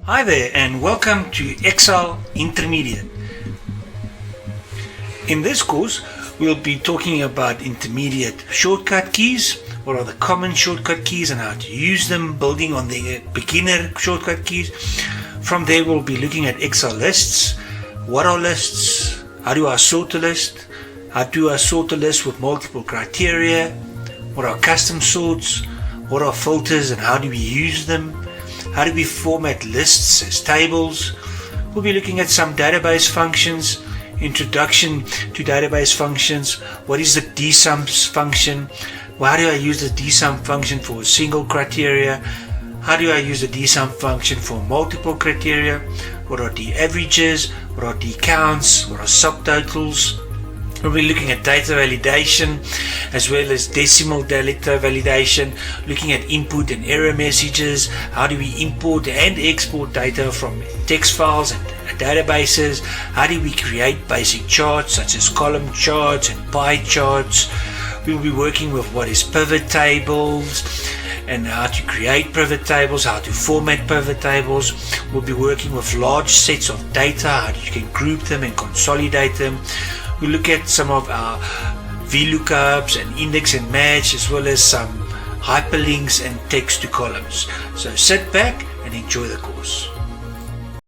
Hi there and welcome to Excel Intermediate. In this course we'll be talking about intermediate shortcut keys, what are the common shortcut keys and how to use them, building on the beginner shortcut keys. From there we'll be looking at Excel lists. What are lists? How do I sort a list? How do I sort a list with multiple criteria? What are custom sorts? What are filters and how do we use them? How do we format lists as tables? We'll be looking at some database functions, introduction to database functions. What is the dsum function? How do I use the dsum function for a single criteria? How do I use the dsum function for multiple criteria? What are d-averages? What are d-counts? What are subtotals? We'll be looking at data validation as well as decimal data validation, looking at input and error messages. How do we import and export data from text files and databases? How do we create basic charts such as column charts and pie charts? We'll be working with what is pivot tables and how to create pivot tables, how to format pivot tables. We'll be working with large sets of data, how you can group them and consolidate them. We'll look at some of our VLOOKUPs and index and match, as well as some hyperlinks and text to columns. So sit back and enjoy the course.